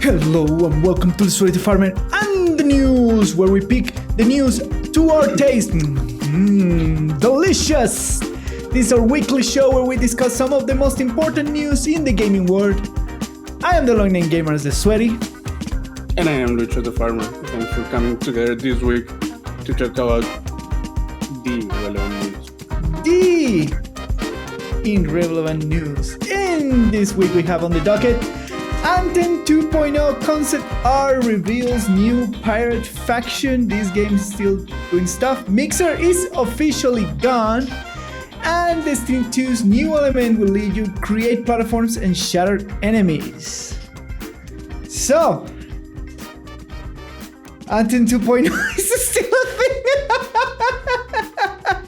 Hello and welcome to the Spreaker and the news, where we pick the news to our taste. Delicious! This is our weekly show where we discuss some of the most important news in the gaming world. I am the long-name gamer, the Sweaty. And I am Lucho the farmer. Thanks for coming together this week to talk about the relevant news. The irrelevant news. In this week we have on the docket Anthem 2.0 concept art reveals new pirate faction. This game is still doing stuff. Mixer is officially gone. And Destiny 2's new element will let you create platforms and shatter enemies. So, Anthem 2.0 is still a thing.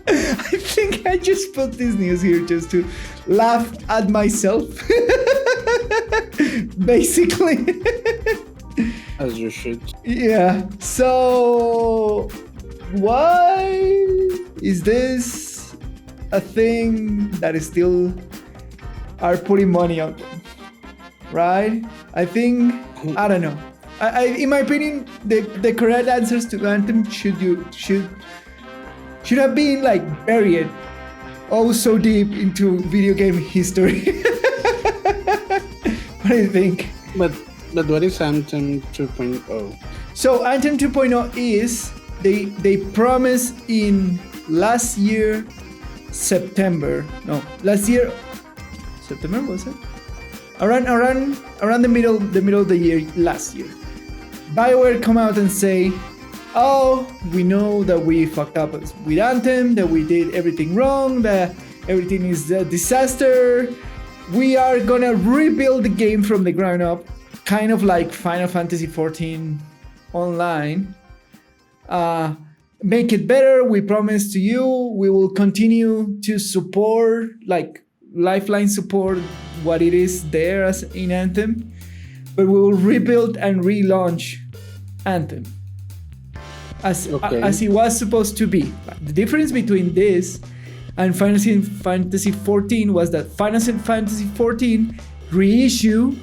I think I just put this news here just to laugh at myself. Basically. As you should. Yeah. So, why is this a thing that is still are putting money on them? Right? I think, I don't know. In my opinion, the correct answers to Anthem should have been like buried oh so deep into video game history. What do you think? But what is Anthem 2.0? So Anthem 2.0 is they promised in last year September was it? Around the middle of the year last year. BioWare come out and say, oh, we know that we fucked up with Anthem, that we did everything wrong, that everything is a disaster. We are gonna rebuild the game from the ground up, kind of like Final Fantasy XIV Online. Make it better. We promise to you. We will continue to support, like lifeline support, what it is there as in Anthem, but we will rebuild and relaunch Anthem as it was supposed to be. The difference between this and Final Fantasy XIV was that Final Fantasy XIV reissue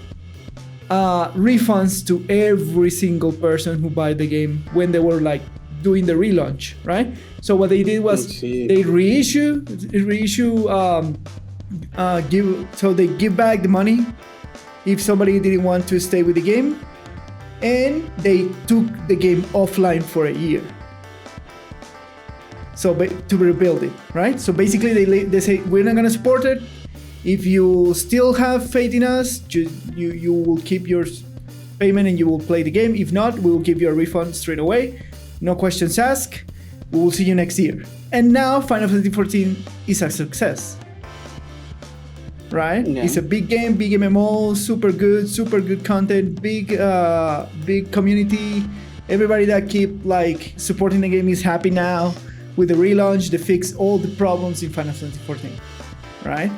refunds to every single person who buy the game when they were like doing the relaunch, right? So what they did was they reissue give back the money if somebody didn't want to stay with the game, and they took the game offline for a year. So to rebuild it, right? So basically they say we're not gonna support it. If you still have faith in us, you will keep your payment and you will play the game. If not, we will give you a refund straight away. No questions asked. We will see you next year. And now Final Fantasy XIV is a success. Right? Yeah. It's a big game, big MMO, super good content, big community. Everybody that keep like supporting the game is happy now with the relaunch. They fix all the problems in Final Fantasy XIV, right?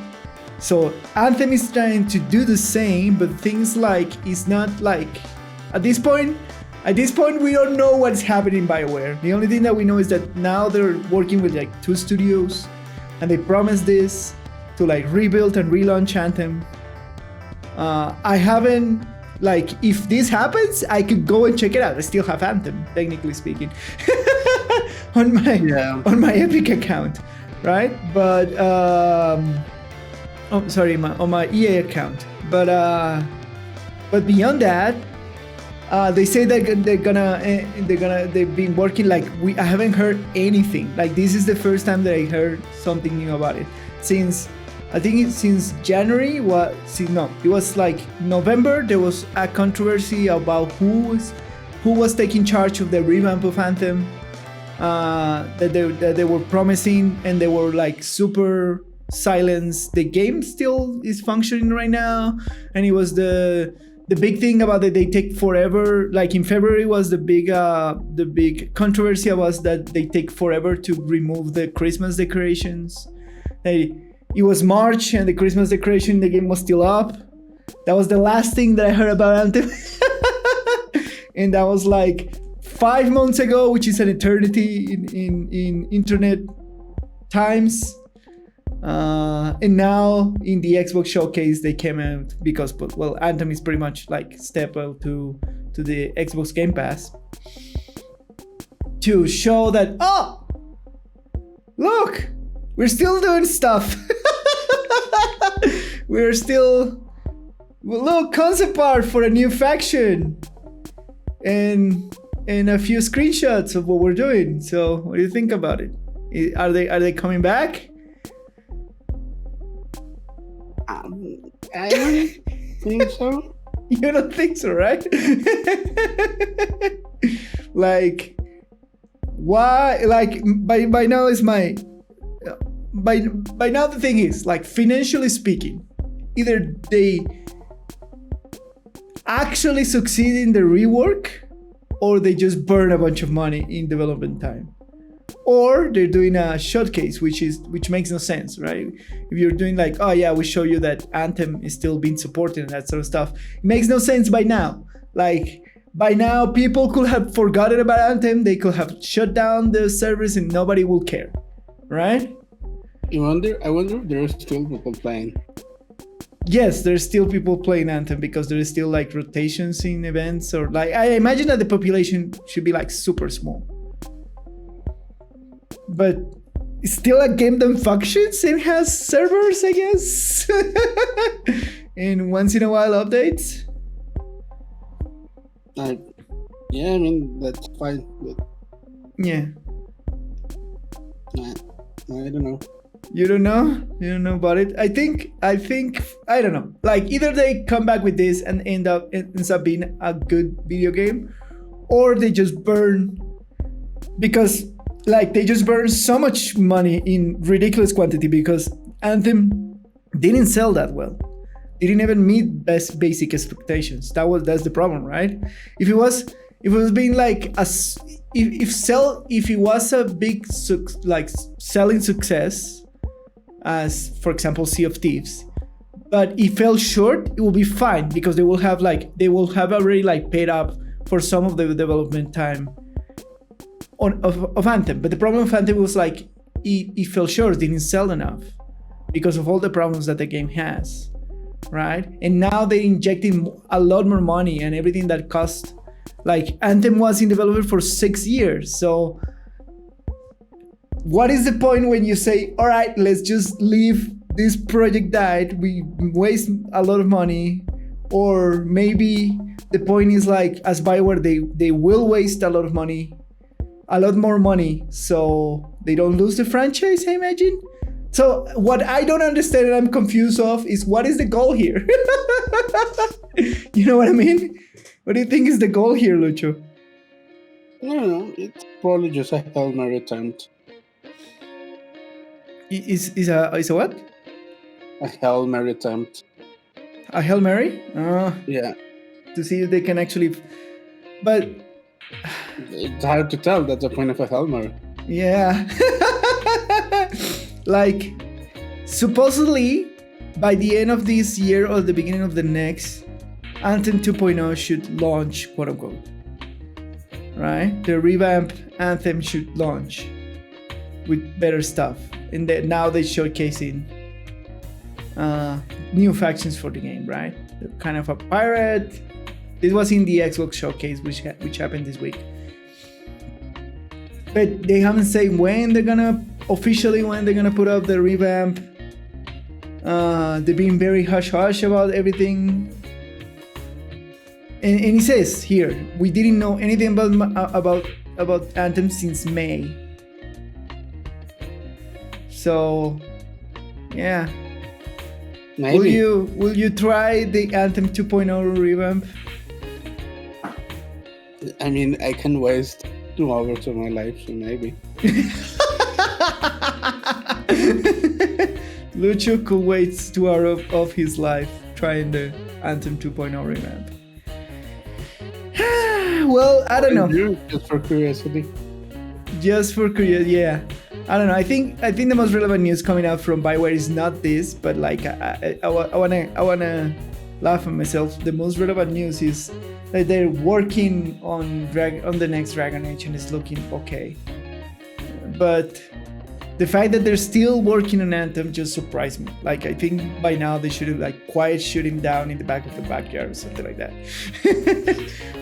So Anthem is trying to do the same, but things like it's not like at this point we don't know what's happening in BioWare. The only thing that we know is that now they're working with like 2 studios, and they promised this to like rebuild and relaunch Anthem. I haven't, like, if this happens, I could go and check it out. I still have Anthem, technically speaking, on my Epic account, right? But on my EA account. But beyond that, they say that they've been working like I haven't heard anything. Like this is the first time that I heard something new about it since January. It was like November. There was a controversy about who was taking charge of the revamp of Anthem that they were promising, and they were like super silence. The game still is functioning right now, and it was the big thing about that they take forever. Like in February was the big controversy was that they take forever to remove the Christmas decorations. It was March and the Christmas decoration in the game was still up. That was the last thing that I heard about Anthem. And that was like 5 months ago, which is an eternity in internet times. And now in the Xbox showcase they came out because, well, Anthem is pretty much like step out to the Xbox Game Pass to show that, oh, look, we're still doing stuff. We're still, look, concept art for a new faction and a few screenshots of what we're doing. So what do you think about it? Are they coming back? I don't think so. You don't think so, right? Like, why? Like, by now is my by now the thing is, like, financially speaking, either they actually succeed in the rework, or they just burn a bunch of money in development time. Or they're doing a showcase, which makes no sense, right? If you're doing like, oh yeah, we show you that Anthem is still being supported and that sort of stuff, it makes no sense by now. Like, by now, people could have forgotten about Anthem. They could have shut down the servers and nobody will care, right? I wonder if there are still people playing. Yes, there's still people playing Anthem because there is still like rotations in events, or like, I imagine that the population should be like super small. But it's still a game that functions and has servers, I guess. And once in a while updates. Yeah, I mean, that's fine. But Yeah. I don't know. You don't know? You don't know about it? I think, I don't know. Like, either they come back with this and ends up being a good video game, or they just burn, because like they just burn so much money in ridiculous quantity because Anthem didn't sell that well. It didn't even meet basic expectations. That's the problem, right? If it was being like if it was a big selling success, as for example Sea of Thieves, but it fell short, it will be fine because they will have already like paid up for some of the development time of Anthem. But the problem of Anthem was like it fell short, didn't sell enough because of all the problems that the game has, right? And now they're injecting a lot more money, and everything that cost, like Anthem was in development for 6 years. So what is the point when you say, all right, let's just leave this project died, we waste a lot of money? Or maybe the point is like, as Bioware, they will waste a lot of money, a lot more money, so they don't lose the franchise, I imagine. So what I don't understand and I'm confused of is, what is the goal here? You know what I mean? What do you think is the goal here, Lucho? I don't know. It's probably just a Hail Mary attempt. Is a what? A Hail Mary attempt. A Hail Mary? Yeah. To see if they can actually... But... It's hard to tell. That's the point of a Hail Mary. Yeah. Like, supposedly, by the end of this year or the beginning of the next, Anthem 2.0 should launch, quote unquote. Right? The revamped Anthem should launch with better stuff. And now they're showcasing new factions for the game, right? Kind of a pirate. This was in the Xbox showcase, which happened this week. But they haven't said when they're gonna put up the revamp. They've been very hush-hush about everything. And he says here, we didn't know anything about Anthem since May. So, yeah. Maybe. Will you try the Anthem 2.0 revamp? I mean, I can waste 2 hours of my life, so maybe. Lucho could wait 2 hours of his life trying the Anthem 2.0 revamp. Well, I don't know. Just for curiosity. Yeah. I don't know. I think the most relevant news coming out from Bioware is not this, but like I wanna laugh at myself. The most relevant news is that they're working on the next Dragon Age and it's looking okay. But the fact that they're still working on Anthem just surprised me. Like, I think by now they should have like quiet shoot him down in the back of the backyard or something like that.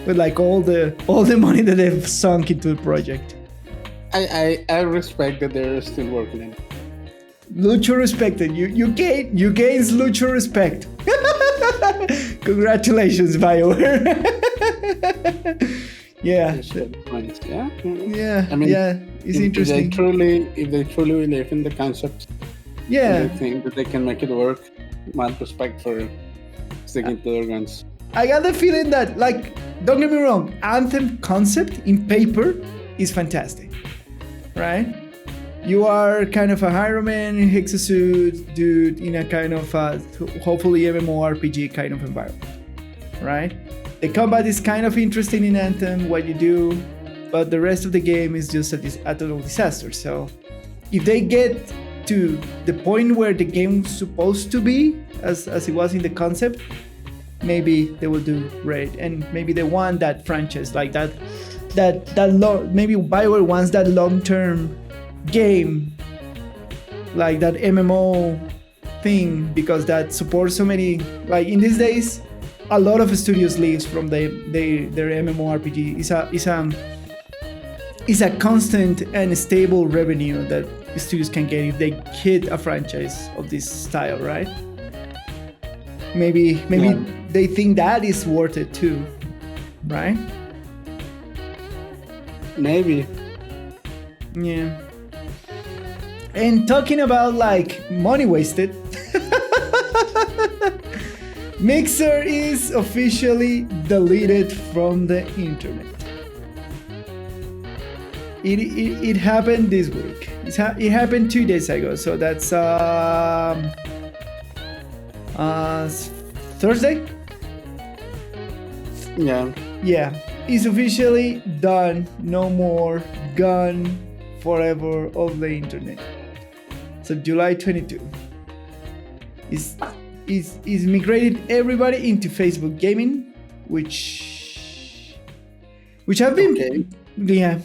With like all the money that they've sunk into the project. I respect that they're still working on it. Lucho respected. You gains Lucho respect. Congratulations, BioWare. Yeah. Yeah. I mean, yeah, it's interesting. If they truly believe in the concept, yeah, they think that they can make it work. Mad respect for sticking to their guns. I got the feeling that, like, don't get me wrong, Anthem concept in paper is fantastic, right? You are kind of a Hieroman, Hexasuit dude in a kind of hopefully MMORPG kind of environment, right? The combat is kind of interesting in Anthem, what you do, but the rest of the game is just a total disaster. So if they get to the point where the game's supposed to be, as it was in the concept, maybe they will do great. And maybe they want that franchise, like maybe BioWare wants that long-term game, like that MMO thing, because that supports so many, like in these days, a lot of studios leaves from their MMORPG. It's a constant and stable revenue that studios can get if they hit a franchise of this style, right? Maybe they think that is worth it too, right? Maybe. Yeah. And talking about like money wasted, Mixer is officially deleted from the internet. It happened this week. It happened 2 days ago, so that's Thursday? Yeah. Yeah. It's officially done. No more. Gone forever of the internet. So July 22 is migrated everybody into Facebook gaming, which have been yeah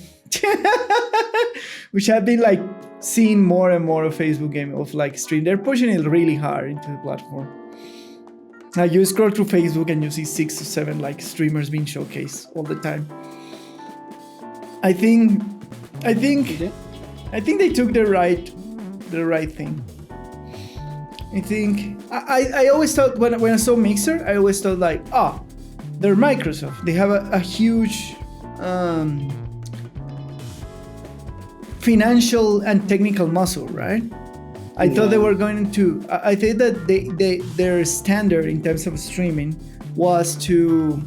which have been like seeing more and more of Facebook gaming, of like stream. They're pushing it really hard into the platform. Now you scroll through Facebook and you see 6 or 7 like streamers being showcased all the time. I think they took the right thing. I think I always thought when I saw Mixer, I always thought like, they're Microsoft. They have a huge financial and technical muscle, right? I thought they were going to. I think that their standard in terms of streaming was to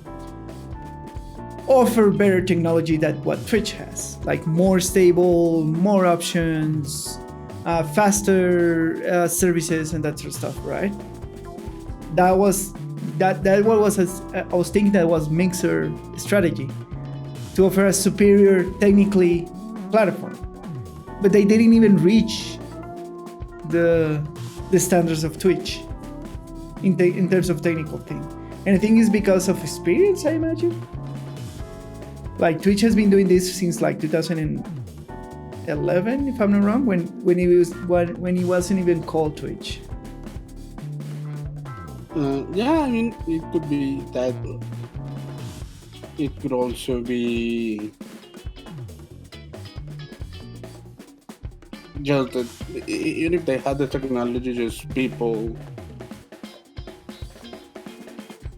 offer better technology than what Twitch has, like more stable, more options, faster services, and that sort of stuff, right? I was thinking that was Mixer strategy to offer a superior technically platform, but they didn't even reach the standards of Twitch in terms of technical thing. And I think it's because of experience, I imagine. Like Twitch has been doing this since like 2011, if I'm not wrong, when he wasn't even called Twitch. Yeah, I mean, it could be that. It could also be just that even if they had the technology, just people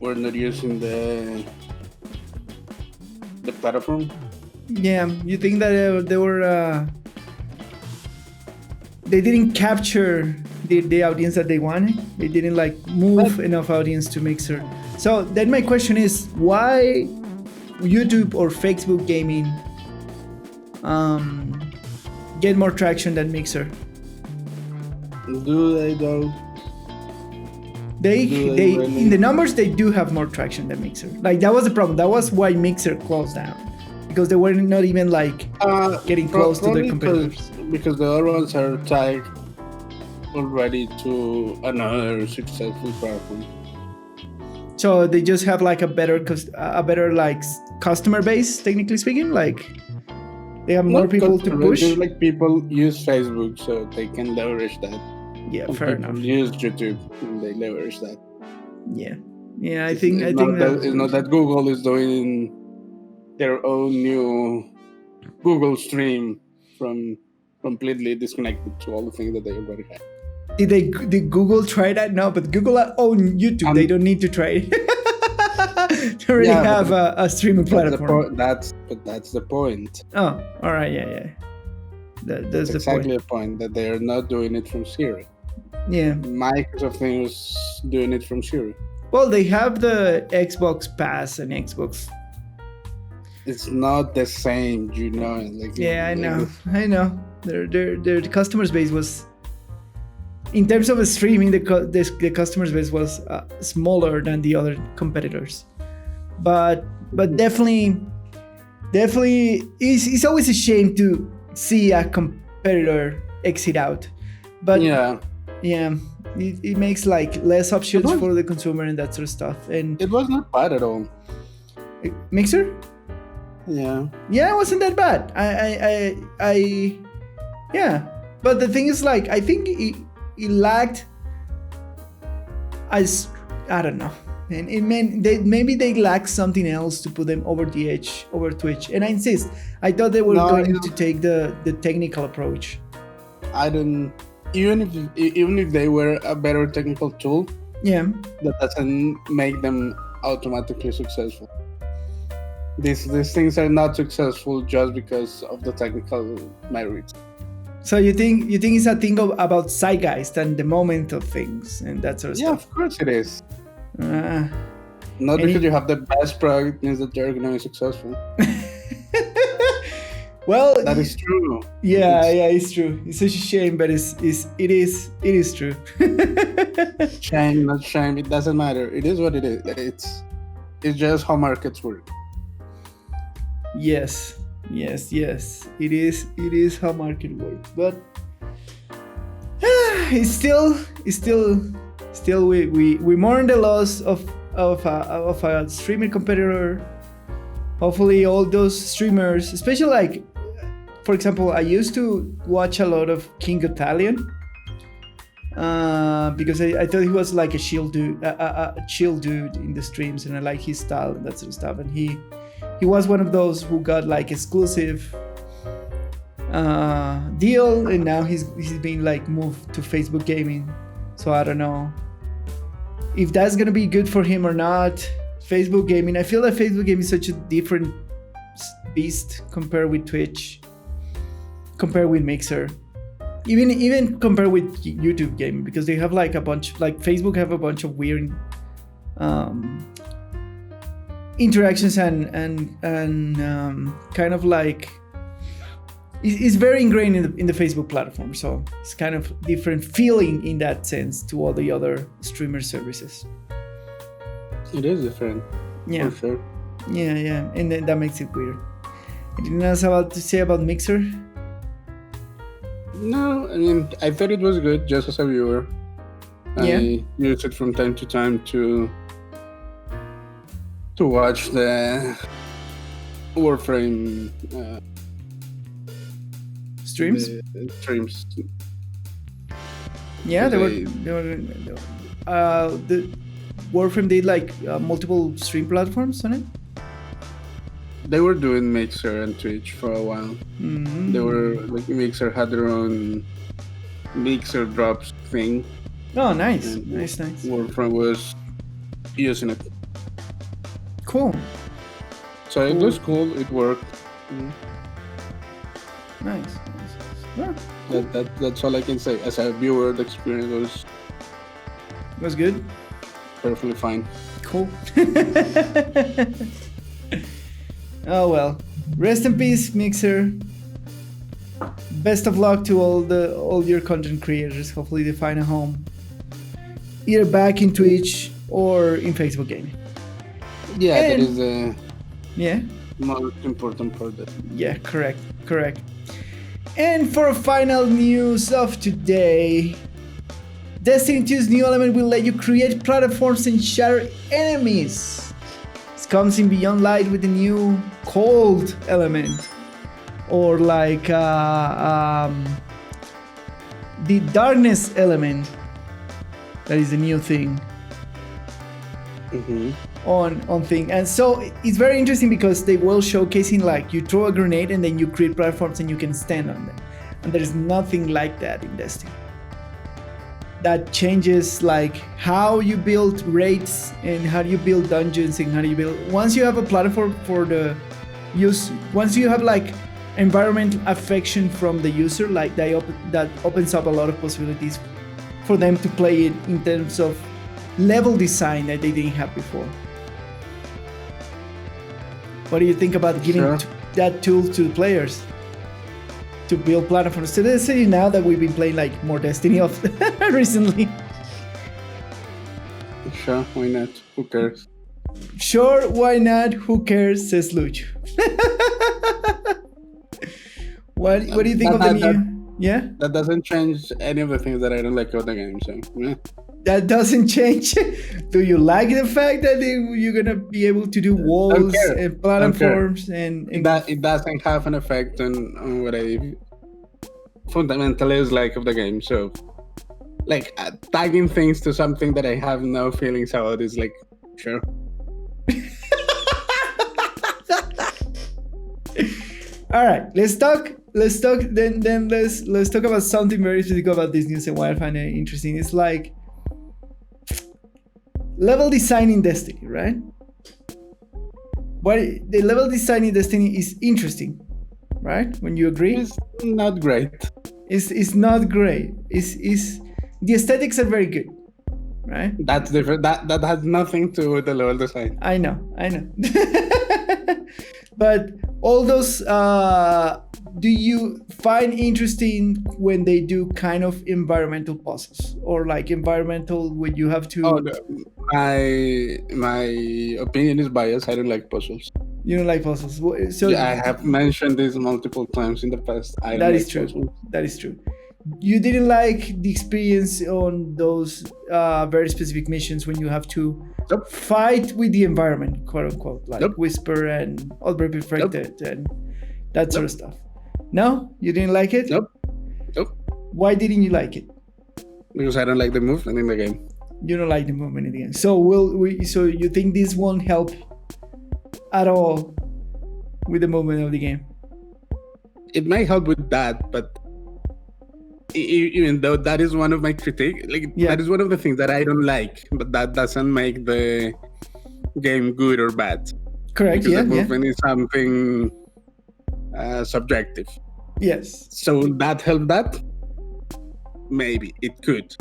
were not using the platform. Yeah, you think that they didn't capture the audience that they wanted? They didn't like move enough audience to Mixer. So then my question is, why YouTube or Facebook gaming get more traction than Mixer? Do they though? They really? In the numbers they do have more traction than Mixer. Like that was the problem. That was why Mixer closed down, because they were not even like getting close to their competitors. Because the other ones are tied already to another successful platform. So they just have like a better like customer base, technically speaking. Like They have more people to push. Just like people use Facebook, so they can leverage that. Yeah, And fair people enough. use YouTube, and they leverage that. Yeah. I think it's not that Google is doing their own new Google stream from completely disconnected to all the things that they already have. Did Google try that? No, but Google own YouTube. They don't need to try it. They already have a streaming platform. That's the point. Oh, all right, yeah. That's exactly the point. That they are not doing it from zero. Yeah. Microsoft was doing it from zero. Well, they have the Xbox Pass and Xbox. It's not the same, you know. Like, yeah, I know. Their customer base was, in terms of streaming, the customer base was smaller than the other competitors. But definitely, it's always a shame to see a competitor exit out. But yeah, it makes like less options for the consumer and that sort of stuff. And it was not bad at all. Mixer? Yeah, it wasn't that bad. But the thing is, like, I think it lacked, I don't know, and it meant maybe they lacked something else to put them over the edge over Twitch. And I insist, I thought they were going to take the technical approach. Even if they were a better technical tool, that doesn't make them automatically successful. These things are not successful just because of the technical merits. So you think it's a thing about zeitgeist and the moment of things and that sort of stuff? Yeah, of course it is. Not because you have the best product means that you're going to be successful. Well, that is true. Yeah, it's true. It's such a shame, but it is true. Shame, not shame. It doesn't matter. It is what it is. It's just how markets work. Yes. It is how market works. But it's still we mourn the loss of a streamer competitor. Hopefully all those streamers, especially like, for example, I used to watch a lot of King Italian because I thought he was like a chill dude in the streams, and I like his style and that sort of stuff. And he was one of those who got like exclusive deal, and now he's been like moved to Facebook gaming. So I don't know if that's gonna be good for him or not. Facebook gaming, I feel that Facebook gaming is such a different beast compared with Twitch, compared with Mixer, even compared with YouTube gaming, because they have like a bunch, like Facebook have a bunch of weird interactions and kind of like it's very ingrained in the Facebook platform, so it's kind of different feeling in that sense to all the other streamer services. It is different. Yeah. For sure. Yeah. And then that makes it weird. Anything else to say about Mixer? No, I mean, I thought it was good just as a viewer. I use it from time to time to watch the Warframe streams. Streams. Yeah, they were the Warframe did like multiple stream platforms on it. They were doing Mixer and Twitch for a while. Mm-hmm. They were like, Mixer had their own Mixer drops thing. Oh, nice. Warframe was using it. Cool. So it was cool. It worked. Nice. Yeah. That's all I can say. As a viewer, the experience was good. Perfectly fine. Cool. Oh well. Rest in peace, Mixer. Best of luck to all your content creators. Hopefully they find a home, either back in Twitch or in Facebook gaming. Yeah, that is the most important part. Yeah, correct. And for final news of today, Destiny 2's new element will let you create platforms and shatter enemies. It comes in Beyond Light with the new cold element, or like the darkness element. That is a new thing on thing. And so it's very interesting because they will showcasing like you throw a grenade and then you create platforms and you can stand on them. And there's nothing like that in Destiny. That changes like how you build raids and how you build dungeons and how you build. Once you have a platform for the use, once you have like environmental affection from the user, like that opens up a lot of possibilities for them to play it in terms of level design that they didn't have before. What do you think about giving that tool to the players to build platforms? So let's say now that we've been playing like more Destiny recently. Sure, why not? Who cares? Sure, why not? Who cares? Says Lucho. What do you think of the new? Yeah? That doesn't change any of the things that I don't like about the game, so yeah. That doesn't change. Do you like the fact that you're gonna be able to do walls and platforms and that it doesn't have an effect on what I fundamentally like of the game? So, like tagging things to something that I have no feelings about is like sure. All right, let's talk. Let's talk about something very specific about this news and why I find it interesting. It's like level design in Destiny, right? But the level design in Destiny is interesting, right? When you agree, it's not great. It's not great. It's the aesthetics are very good, right? That's different. That has nothing to do with the level design. I know. But all those, do you find interesting when they do kind of environmental puzzles or like environmental when you have to? Oh, no. My opinion is biased. I don't like puzzles. You don't like puzzles, so yeah, I have mentioned this multiple times in the past. That is true. You didn't like the experience on those very specific missions when you have to fight with the environment, quote unquote, like Whisper and All Very Perfected and that sort of stuff. No, you didn't like it? Nope. Why didn't you like it? Because I don't like the movement in the game. You don't like the movement in the game. So So you think this won't help at all with the movement of the game? It might help with that, but even though that is one of my critiques, that is one of the things that I don't like, but that doesn't make the game good or bad. Correct. Because the movement is something subjective. Yes. So that help that? Maybe it could.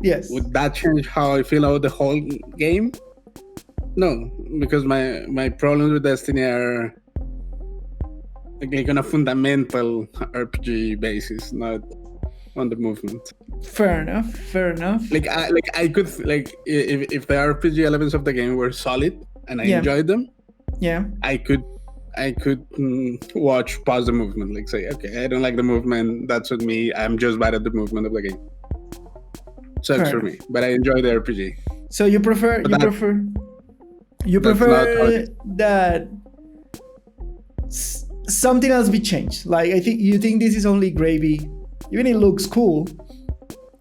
Yes. Would that change how I feel about the whole game? No, because my problems with Destiny are like on a fundamental RPG basis, not on the movement. Fair enough. Like I could if the RPG elements of the game were solid and I enjoyed them, I could watch pause the movement, like say, okay, I don't like the movement, that's on me, I'm just bad at the movement of the game. Sucks for me, but I enjoy the RPG. So you prefer that something else be changed. Like you think this is only gravy. Even it looks cool.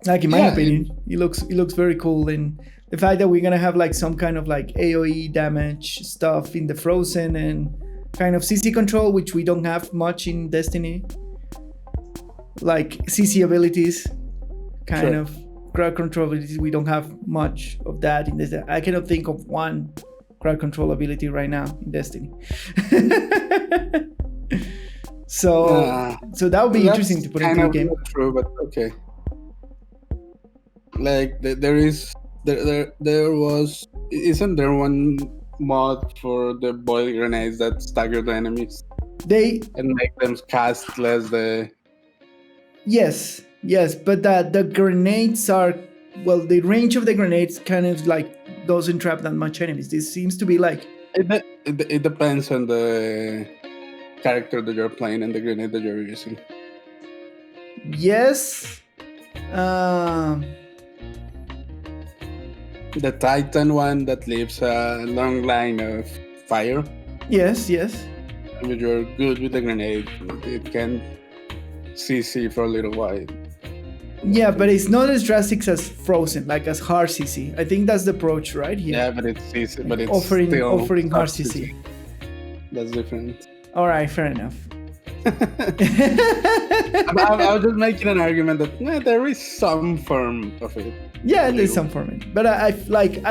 Like in my opinion, it looks very cool. And the fact that we're gonna have like some kind of like AoE damage stuff in the Frozen and kind of CC control, which we don't have much in Destiny. Like CC abilities, kind of crowd control abilities. We don't have much of that in this. I cannot think of one crowd control ability right now in Destiny. So that would be interesting to put into the game. True, but okay. Like isn't there one mod for the boil grenades that stagger the enemies? And make them cast less the. Yes, but the grenades are the range of the grenades kind of like doesn't trap that much enemies. This seems to be like. It depends on the character that you're playing and the grenade that you're using. Yes. The Titan one that leaves a long line of fire. Yes. if you're good with the grenade, it can CC for a little while. Yeah, but it's not as drastic as Frozen, like as hard CC. I think that's the approach, right? Here. Yeah, but it's CC, but it's offering still hard CC. CC. That's different. All right, fair enough. I was just making an argument that there is some form of it. Yeah, there's some form of it, but I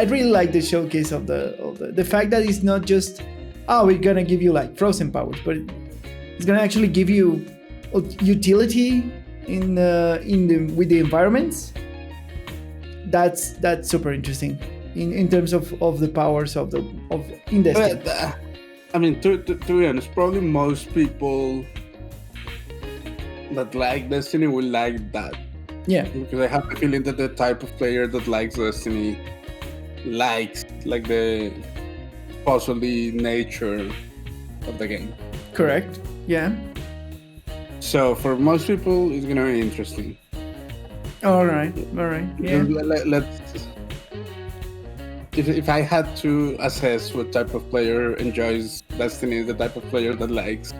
really like the showcase of the fact that it's not just we're gonna give you like Frozen powers, but it's gonna actually give you utility with the environments. That's super interesting in terms of the powers of in Destiny. But, I mean, to be honest, probably most people that like Destiny will like that. Yeah, Because I have the feeling that the type of player that likes Destiny likes like the puzzly nature of the game. correct. Yeah. So for most people, it's gonna be interesting. All right. Yeah. Let's. If I had to assess what type of player enjoys Destiny, the type of player that likes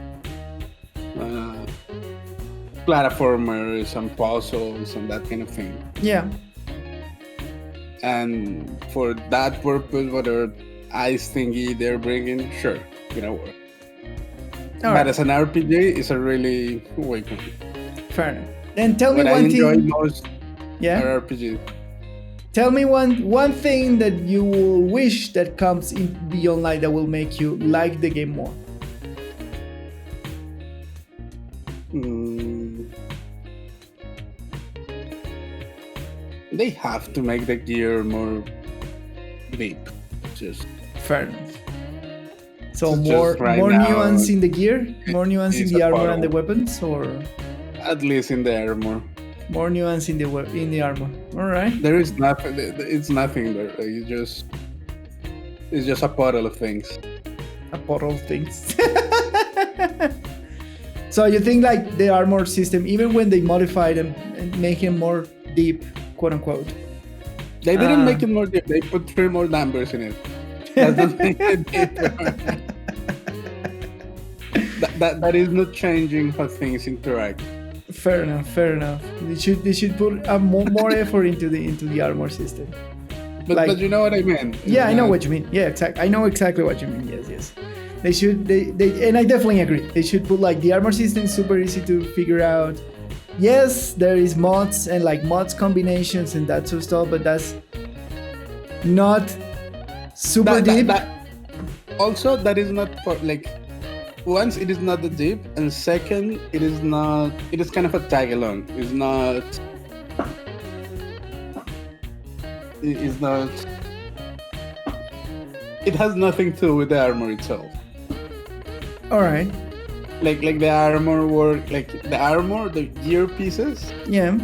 platformers and puzzles and that kind of thing. Yeah. And for that purpose, whatever ice thingy they're bringing, sure, gonna work. All But right. as an RPG, it's a really weak one. Fair enough. Then tell me What I one enjoy thing. most Yeah. are RPGs. Tell me one thing that you will wish that comes in the online that will make you like the game more. They have to make the gear more deep. Just Fair enough. So Just more right more now, nuance in the gear, more nuance in it's the a armor and the puddle. weapons, or at least in the armor. more nuance in the armor. All right. There is nothing. It's nothing there. It's just a puddle of things. A portal of things. So you think like the armor system, even when they modified and make it more deep, quote unquote. They didn't make it more deep. They put 3 more numbers in it. That doesn't make it deeper. that is not changing how things interact. Fair enough. They should put more effort into the armor system. But you know what I mean. Yeah, I know what you mean. Yeah, exactly. I know exactly what you mean. Yes. They should. They and I definitely agree. They should put like the armor system super easy to figure out. Yes, there is mods and like mods combinations and that sort of stuff, but that's not super deep. Also, that is not for like. Once it is not the deep, and second, it is not. It is kind of a tag along. It's not. It is not. It has nothing to do with the armor itself. All right. Like the armor work, like the armor, the gear pieces Yeah.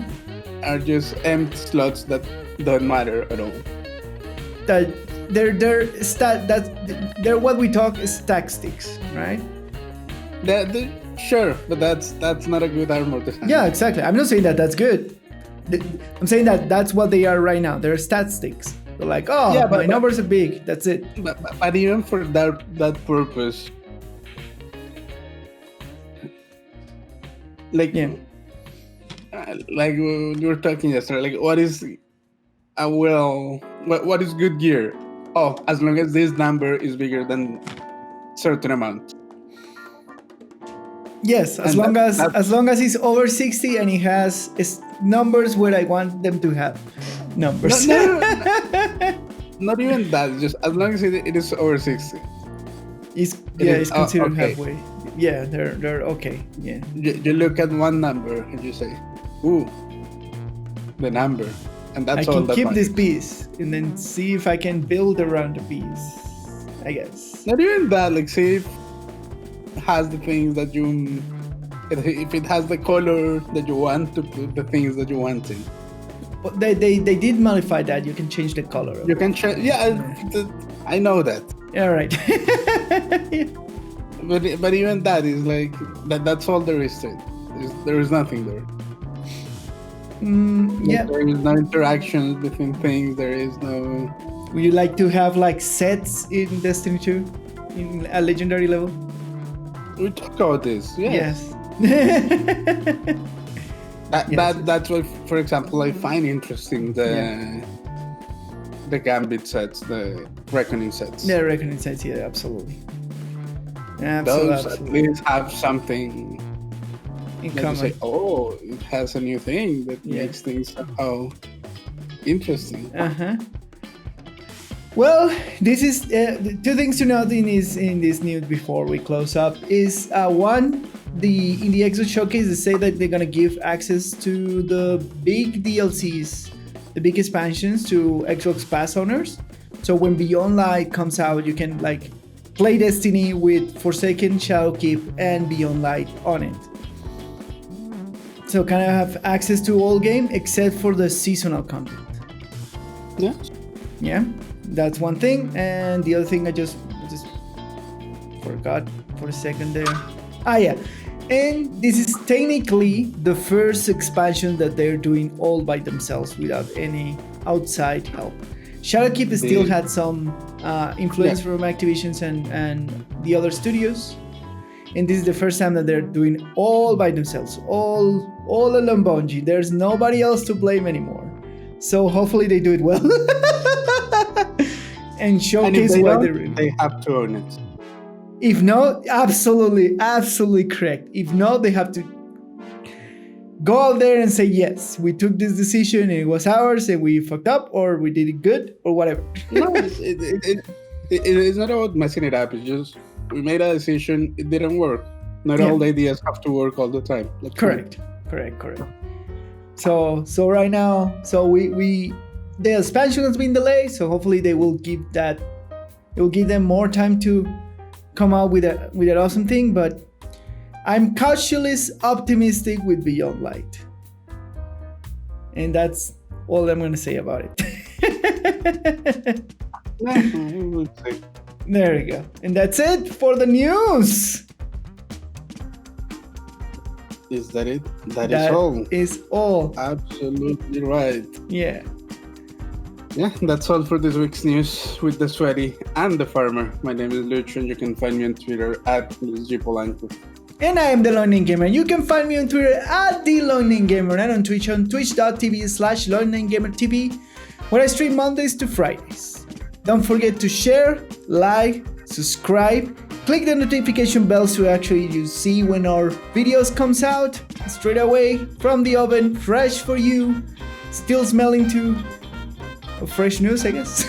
are just empty slots that don't matter at all. That they're what we talk stack sticks, right? Sure, but that's not a good armor design. Yeah, exactly. I'm not saying that that's good. I'm saying that that's what they are right now. They're stat sticks. They're like, Yeah, my numbers are big. That's it. But even for that purpose, like like we were talking yesterday, like what is what is good gear? Oh, as long as this number is bigger than certain amount. Yes, as long as it's over 60 and it has numbers where I want them to have numbers. No, not even that. Just as long as it is over 60. It's considered okay. halfway. Yeah, they're okay. Yeah. You look at one number and you say, "Ooh, the number," and that's all. I can that keep matters. this piece and then see if I can build around the piece. I guess. Not even that. Like, see if it has the things that you. If it has the color that you want to put the things that you want in. But they did modify that. You can change the color. You can change. Yeah, I know that. All right. But even that is like that's all there is to it. There is nothing there. Yeah. There is no interactions between things. There is no. Would you like to have like sets in Destiny 2 in a legendary level? we talk about this. Yes. That's what, for example, I find interesting the Gambit sets, the Reckoning sets. The Reckoning sets, yeah, absolutely. Those at least have something in common. Say, oh, it has a new thing that makes things somehow interesting. Well, this is two things to note in this news before we close up is one, in the Xbox Showcase they say that they're gonna give access to the big DLCs, the big expansions to Xbox Pass owners. So when Beyond Light comes out, you can like play Destiny with Forsaken, Shadowkeep, and Beyond Light on it. So kind of have access to all game except for the seasonal content. Yeah, that's one thing. And the other thing I just forgot for a second there. And this is technically the first expansion that they're doing all by themselves without any outside help. Shadowkeep still had some influence from Activision and the other studios. And this is the first time that they're doing all by themselves, all alone Bungie. There's nobody else to blame anymore. So hopefully they do it well. And showcase why they have to own it. If not, absolutely correct. If not, they have to go out there and say, yes, we took this decision and it was ours and we fucked up or we did it good or whatever. No, it's not about messing it up. It's just we made a decision, it didn't work. Not all the ideas have to work all the time. Correct. So right now, the expansion has been delayed, so hopefully it will give them more time to come out with an awesome thing, but I'm cautiously optimistic with Beyond Light. And that's all I'm going to say about it. There we go. And that's it for the news. Is that it? That is all. Is all. Absolutely right. Yeah. Yeah, that's all for this week's news with the Sweaty and the Farmer. My name is Lucho, and you can find me on Twitter at LuisGPolanco. And I am the Lone Gamer. You can find me on Twitter at the Lone Gamer and on Twitch on twitch.tv/LoneGamerTV, where I stream Mondays to Fridays. Don't forget to share, like, subscribe, click the notification bell so actually you see when our videos comes out straight away from the oven, fresh for you, still smelling to fresh news, I guess.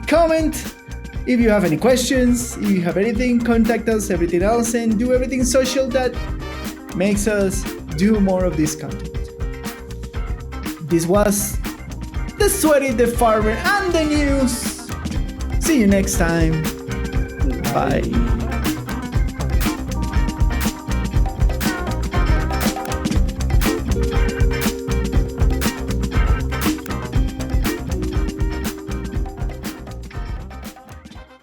Comment if you have any questions, if you have anything, contact us, everything else, and do everything social that makes us do more of this content. This was The Sweaty, the Farmer, and the news. See you next time. Bye.